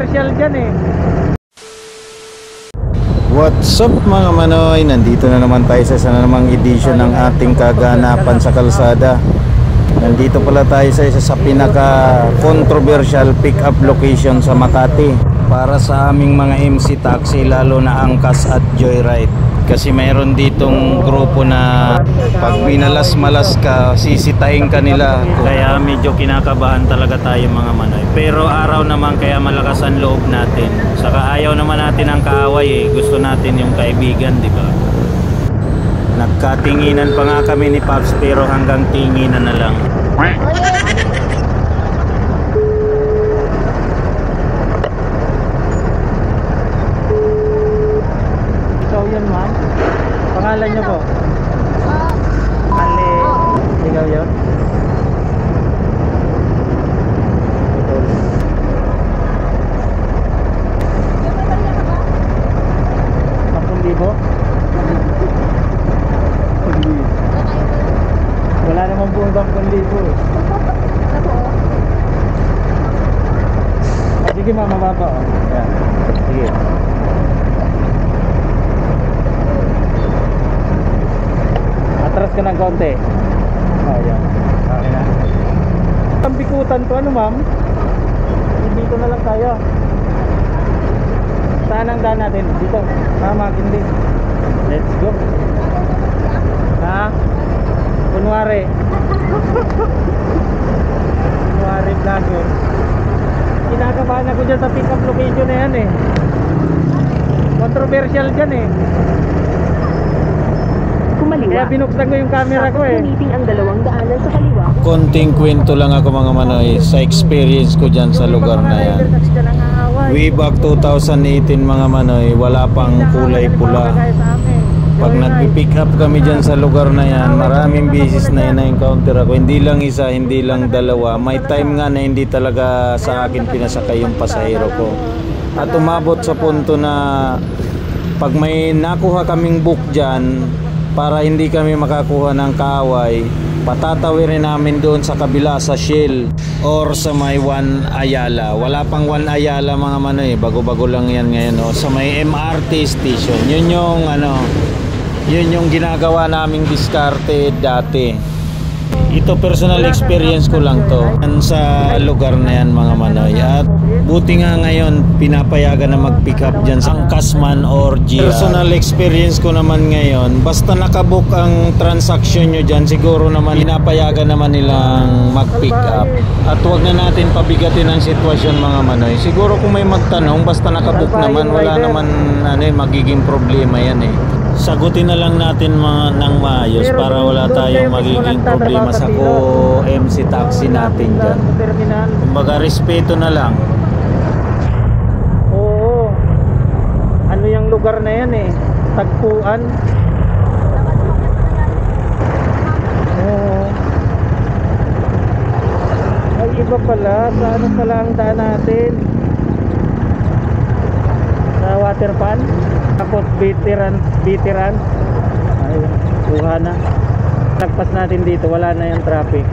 controversial dyan eh. What's up mga manoy? Nandito na naman tayo sa isa na namang edition ng ating kaganapan sa kalsada. Nandito pala tayo sa isa sa pinaka controversial pick up location sa Makati para sa aming mga MC taxi, lalo na Angkas at Joyride. Kasi mayroon ditong grupo na pag minalas-malas ka, sisitahin ka nila. Kaya medyo kinakabahan talaga tayo mga manoy. Pero araw naman kaya malakas ang loob natin. Saka ayaw naman natin ang kaaway eh. Gusto natin yung kaibigan, di ba? Nagkatinginan pa nga kami ni Pops pero hanggang tinginan na lang. Yan ma'am, pangalan niyo po? Ali. Ikaw yun? 10,000? Wala namang buong 10,000 eh. Sige ma'am, mababa oh. Yan. Sige. Atras ka ng konti. Oh, yan. Okay na. Ang bikutan to, ano ma'am? Dito na lang tayo. Saan ang daan natin? Dito. Makindi. Let's go. Ha? Kunwari. Kunwari vlogger. Kinakabahan ako dyan sa pick up location na yan eh. Controversial dyan eh. Kaya binuksan ko yung camera ko eh. Ang dalawang daanan sa kaliwa. Konting kwento lang ako mga manoy sa experience ko dyan sa lugar na yan. Way back 2018 mga manoy, wala pang kulay pula. Pag nag-pick up kami dyan sa lugar na yan, maraming beses na na-encounter ako. Hindi lang isa, hindi lang dalawa. May time nga na hindi talaga sa akin pinasakay yung pasahero ko. At umabot sa punto na pag may nakuha kaming book dyan, para hindi kami makakuha ng kaaway, patatawirin namin doon sa kabila sa Shell or sa may One Ayala. Wala pang One Ayala mga manoy, bago-bago lang yan ngayon oh. Sa may MRT station. Yun yung ginagawa naming diskarte dati. Ito personal experience ko lang to sa lugar na yan mga manoy. At buti nga ngayon pinapayagan na mag-pick up dyan sa Angkas man or GR. Personal experience ko naman ngayon, basta nakabook ang transaction nyo dyan, siguro naman pinapayagan naman nilang mag-pick up. At huwag na natin pabigatin ang sitwasyon mga manoy. Siguro kung may magtanong, basta nakabook naman, wala naman magiging problema yan eh. Sagutin na lang natin ng maayos para wala tayong magiging problema sa MC taxi natin dyan. Kumbaga respeto na lang. Oo. Ano yung lugar na yan eh? Tagpuan. Oo. Ay iba pala. Sa ano pala ang daan natin? Sa water pan? Tapos bitiran. Ay, kuha na. Tagpas natin dito, wala na yung traffic.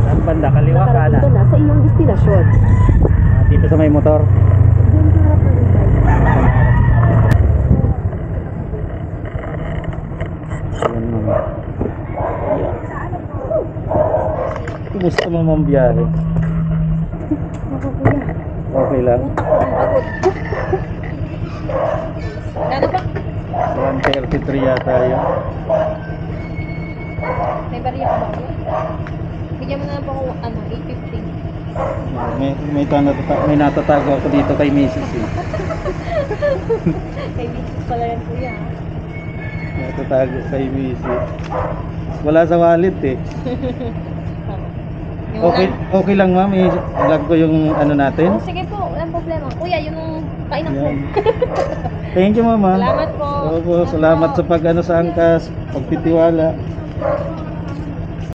Saan banda? Kaliwa ka na? Na sa iyong destinasyon. Dito sa may motor. Ayan mga. Kumusta mo mong biyahe? Okay lang. Ano ba? 1:33 yata yun. May bariya ka ba? Bigyan mo na lang po ako 8:50. May natatago ako dito kay Mrs. eh. Kay Mrs. pala yan kuya. Natatago kay Mrs. Wala sa wallet eh. Okay lang ma'am, i-vlog ko yung ano natin. Oh, sige po, walang problema. Kuya, yung painang po. Thank you mama. Salamat po. Salamat sa pag sa Angkas, pagtitiwala.